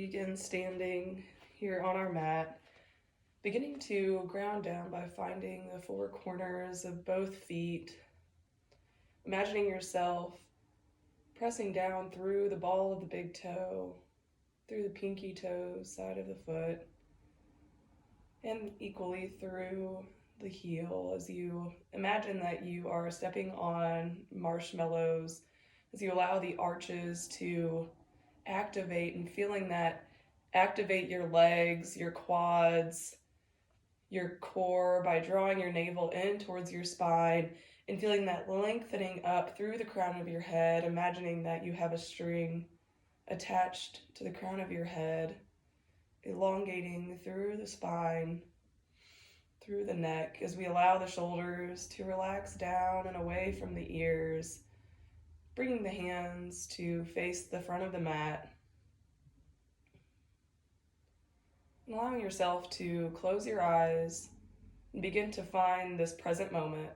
begin standing here on our mat, beginning to ground down by finding the four corners of both feet, imagining yourself pressing down through the ball of the big toe, through the pinky toe side of the foot, and equally through the heel as you imagine that you are stepping on marshmallows, as you allow the arches to activate and feeling that activate your legs, your quads, your core by drawing your navel in towards your spine and feeling that lengthening up through the crown of your head, imagining that you have a string attached to the crown of your head, elongating through the spine, through the neck, as we allow the shoulders to relax down and away from the ears, bringing the hands to face the front of the mat, and allowing yourself to close your eyes and begin to find this present moment,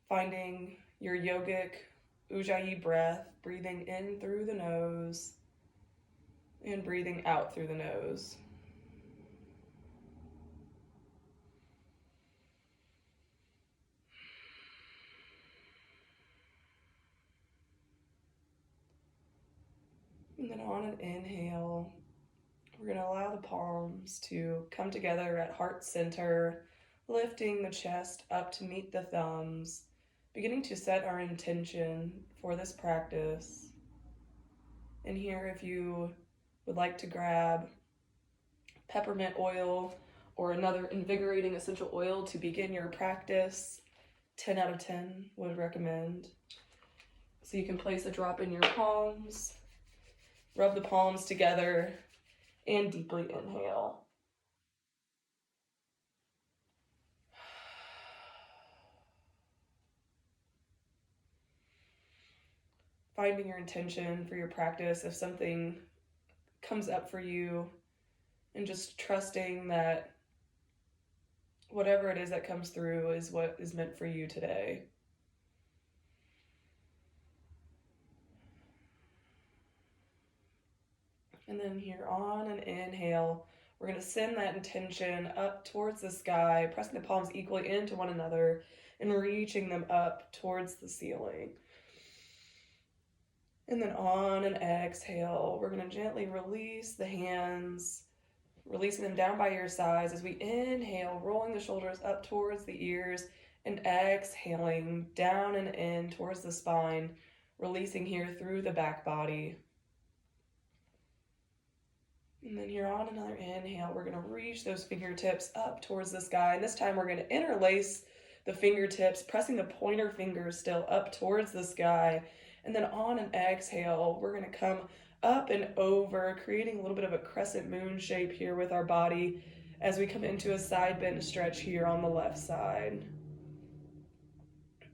finding your yogic Ujjayi breath, breathing in through the nose and breathing out through the nose. And then on an inhale, we're going to allow the palms to come together at heart center, lifting the chest up to meet the thumbs, beginning to set our intention for this practice. And here, if you would like to grab peppermint oil or another invigorating essential oil to begin your practice, 10 out of 10 would recommend. So you can place a drop in your palms, rub the palms together, and deeply inhale. Finding your intention for your practice, if something comes up for you, and just trusting that whatever it is that comes through is what is meant for you today. And then here on an inhale, we're going to send that intention up towards the sky, pressing the palms equally into one another and reaching them up towards the ceiling. And then on an exhale, we're going to gently release the hands, releasing them down by your sides as we inhale, rolling the shoulders up towards the ears, and exhaling down and in towards the spine, releasing here through the back body. And then here on another inhale, we're going to reach those fingertips up towards the sky. And this time we're going to interlace the fingertips, pressing the pointer fingers still up towards the sky. And then on an exhale, we're going to come up and over, creating a little bit of a crescent moon shape here with our body as we come into a side bend stretch here on the left side.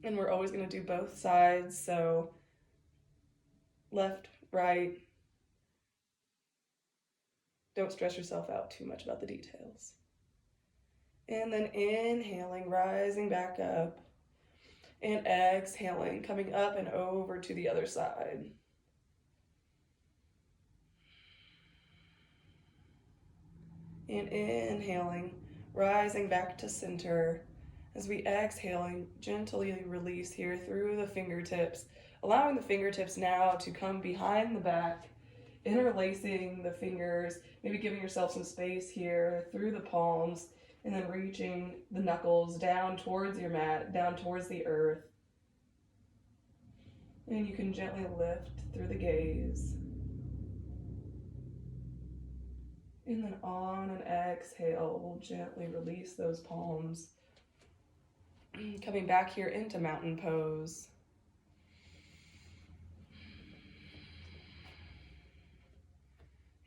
And we're always going to do both sides, so left, right. Don't stress yourself out too much about the details. And then inhaling, rising back up, and exhaling, coming up and over to the other side. And inhaling, rising back to center. As we exhaling, gently release here through the fingertips, allowing the fingertips now to come behind the back, interlacing the fingers, maybe giving yourself some space here through the palms, and then reaching the knuckles down towards your mat, down towards the earth. And you can gently lift through the gaze. And then on an exhale, we'll gently release those palms, coming back here into mountain pose.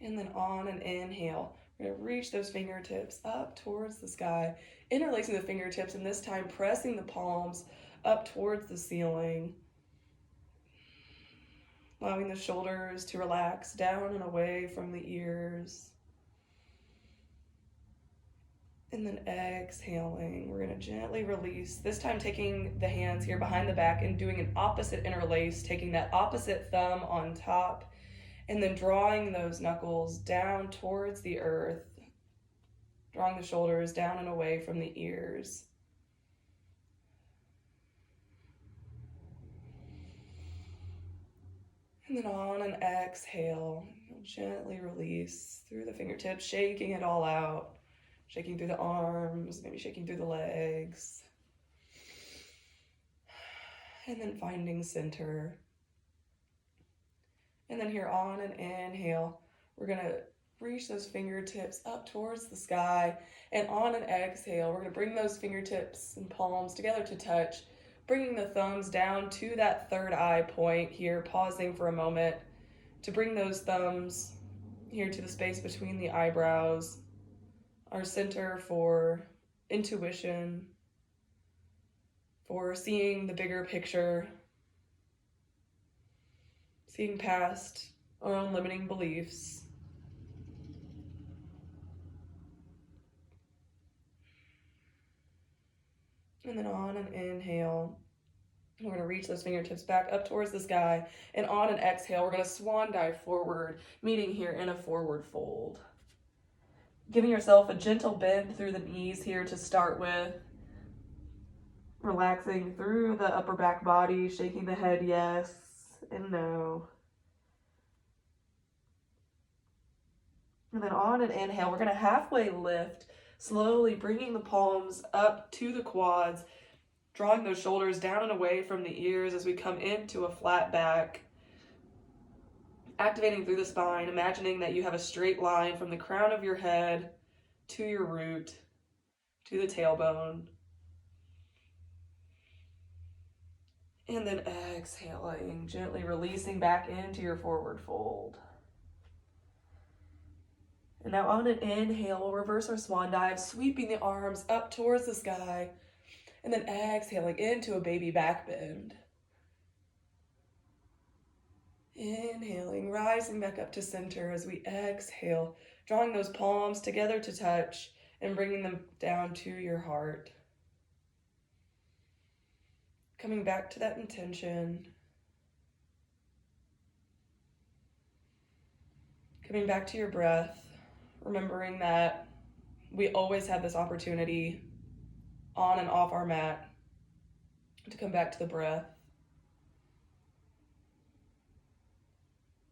And then on an inhale, we're going to reach those fingertips up towards the sky, interlacing the fingertips, and this time pressing the palms up towards the ceiling, allowing the shoulders to relax down and away from the ears. And then exhaling, we're going to gently release, this time taking the hands here behind the back and doing an opposite interlace, taking that opposite thumb on top And then drawing those knuckles down towards the earth, drawing the shoulders down and away from the ears. And then on an exhale, you'll gently release through the fingertips, shaking it all out, shaking through the arms, maybe shaking through the legs. And then finding center. And then here on an inhale, we're gonna reach those fingertips up towards the sky. And on an exhale, we're gonna bring those fingertips and palms together to touch, bringing the thumbs down to that third eye point here, pausing for a moment to bring those thumbs here to the space between the eyebrows, our center for intuition, for seeing the bigger picture, seeing past our own limiting beliefs. And then on an inhale, we're going to reach those fingertips back up towards the sky. And on an exhale, we're going to swan dive forward, meeting here in a forward fold. Giving yourself a gentle bend through the knees here to start with. Relaxing through the upper back body, shaking the head yes and no. And then on an inhale, we're going to halfway lift, slowly bringing the palms up to the quads, drawing those shoulders down and away from the ears as we come into a flat back. Activating through the spine, imagining that you have a straight line from the crown of your head to your root, to the tailbone. And then exhaling, gently releasing back into your forward fold. And now on an inhale, we'll reverse our swan dive, sweeping the arms up towards the sky, and then exhaling into a baby back bend. Inhaling, rising back up to center as we exhale, drawing those palms together to touch and bringing them down to your heart. Coming back to that intention. Coming back to your breath, remembering that we always have this opportunity on and off our mat to come back to the breath.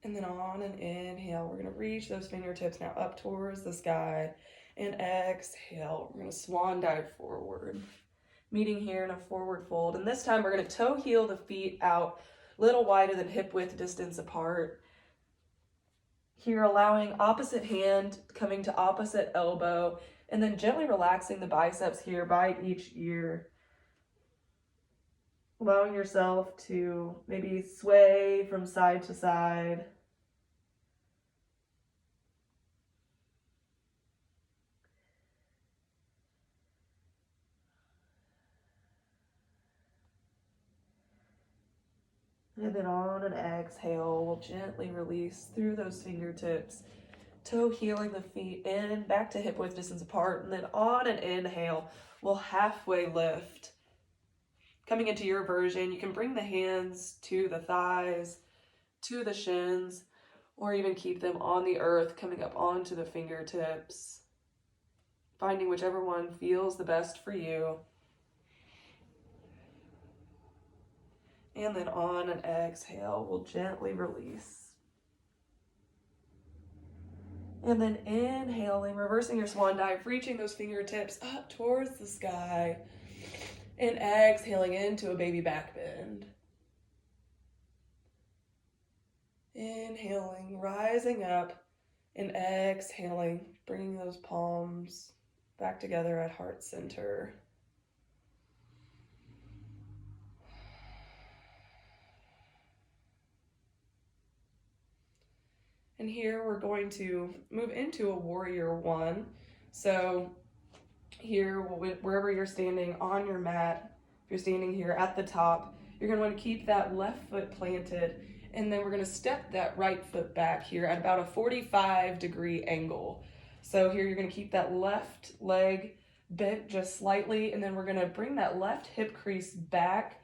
And then on an inhale, we're going to reach those fingertips now up towards the sky. And exhale, we're going to swan dive forward, meeting here in a forward fold. And this time we're going to toe heel the feet out, a little wider than hip width distance apart. Here, allowing opposite hand coming to opposite elbow, and then gently relaxing the biceps here by each ear. Allowing yourself to maybe sway from side to side. And then on an exhale, we'll gently release through those fingertips, toe heeling the feet in, back to hip width distance apart. And then on an inhale, we'll halfway lift. Coming into your version, you can bring the hands to the thighs, to the shins, or even keep them on the earth, coming up onto the fingertips. Finding whichever one feels the best for you. And then on an exhale, we'll gently release. And then inhaling, reversing your swan dive, reaching those fingertips up towards the sky. And exhaling into a baby back bend. Inhaling, rising up, and exhaling, bringing those palms back together at heart center. And here we're going to move into a warrior one. So here, wherever you're standing on your mat, if you're standing here at the top, you're going to want to keep that left foot planted, and then we're going to step that right foot back here at about a 45-degree angle. So here you're going to keep that left leg bent just slightly, and then we're going to bring that left hip crease back,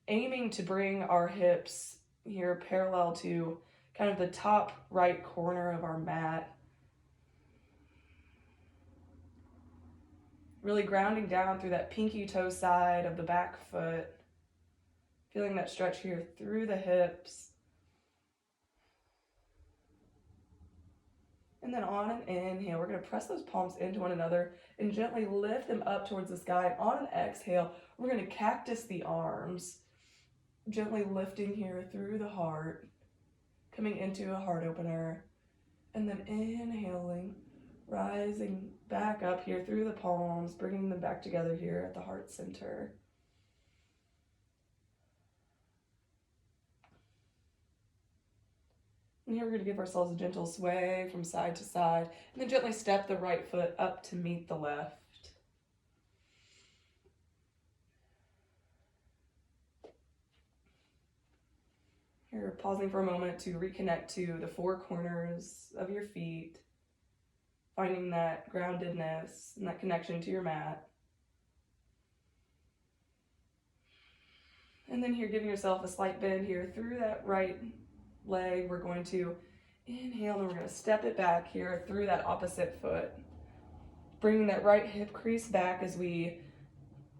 aiming to bring our hips here parallel to kind of the top right corner of our mat. Really grounding down through that pinky toe side of the back foot. Feeling that stretch here through the hips. And then on an inhale, we're going to press those palms into one another and gently lift them up towards the sky. And on an exhale, we're going to cactus the arms, gently lifting here through the heart, coming into a heart opener. And then inhaling, rising back up here through the palms, bringing them back together here at the heart center. And here we're going to give ourselves a gentle sway from side to side, and then gently step the right foot up to meet the left. Here, pausing for a moment to reconnect to the four corners of your feet, finding that groundedness and that connection to your mat. And then here, giving yourself a slight bend here through that right leg. We're going to inhale and we're going to step it back here through that opposite foot. Bringing that right hip crease back as we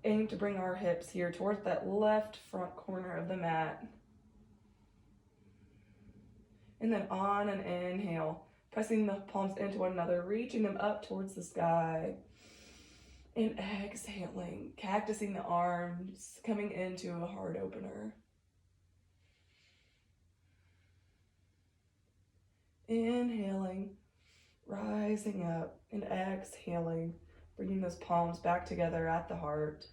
aim to bring our hips here towards that left front corner of the mat. And then on an inhale, pressing the palms into one another, reaching them up towards the sky. And exhaling, cactusing the arms, coming into a heart opener. Inhaling, rising up, and exhaling, bringing those palms back together at the heart.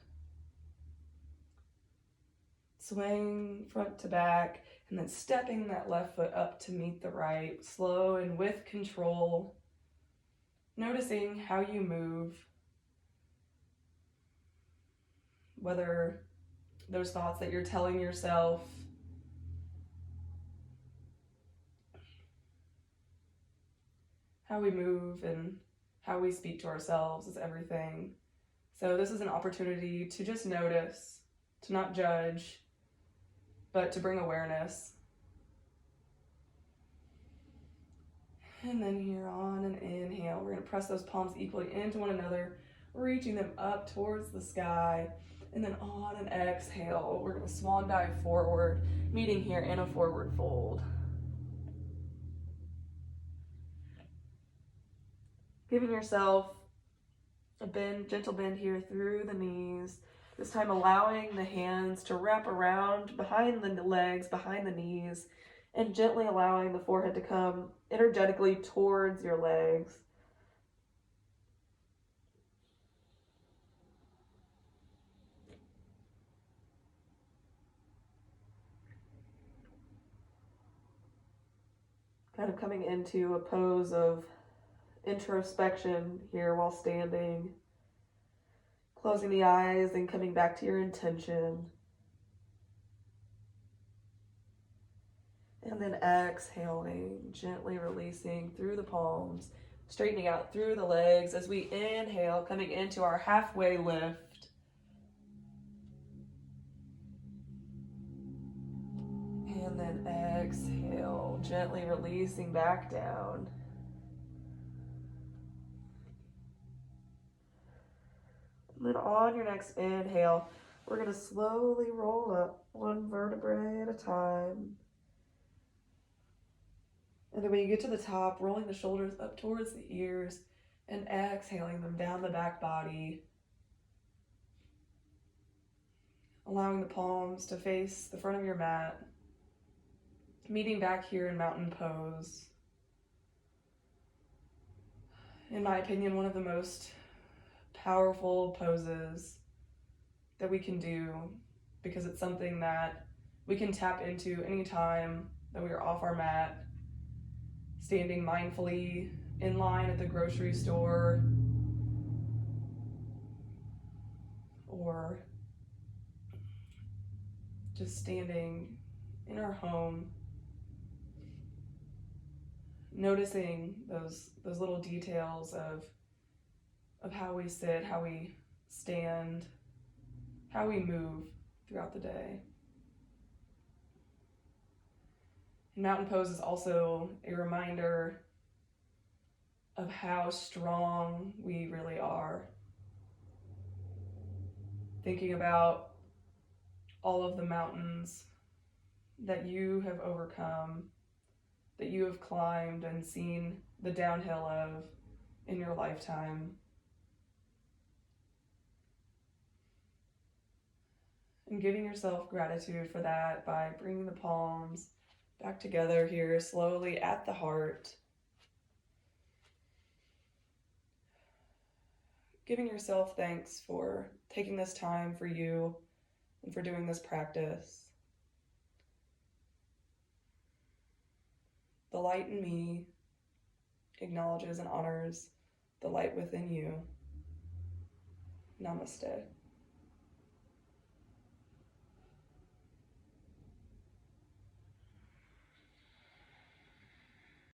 Swaying front to back, and then stepping that left foot up to meet the right, slow and with control. Noticing how you move, whether those thoughts that you're telling yourself, how we move and how we speak to ourselves is everything. So this is an opportunity to just notice, to not judge, but to bring awareness. And then here on an inhale, we're going to press those palms equally into one another, reaching them up towards the sky. And then on an exhale, we're going to swan dive forward, meeting here in a forward fold. Giving yourself a bend, gentle bend here through the knees. This time allowing the hands to wrap around behind the legs, behind the knees, and gently allowing the forehead to come energetically towards your legs. Kind of coming into a pose of introspection here while standing. Closing the eyes and coming back to your intention. And then exhaling, gently releasing through the palms, straightening out through the legs as we inhale, coming into our halfway lift. And then exhale, gently releasing back down. And then on your next inhale, we're going to slowly roll up one vertebrae at a time. And then when you get to the top, rolling the shoulders up towards the ears and exhaling them down the back body. Allowing the palms to face the front of your mat. Meeting back here in mountain pose. In my opinion, one of the most powerful poses that we can do, because it's something that we can tap into anytime that we are off our mat, standing mindfully in line at the grocery store, or just standing in our home, noticing those little details of how we sit, how we stand, how we move throughout the day. Mountain pose is also a reminder of how strong we really are. Thinking about all of the mountains that you have overcome, that you have climbed and seen the downhill of in your lifetime. And giving yourself gratitude for that by bringing the palms back together here slowly at the heart. Giving yourself thanks for taking this time for you and for doing this practice. The light in me acknowledges and honors the light within you. Namaste.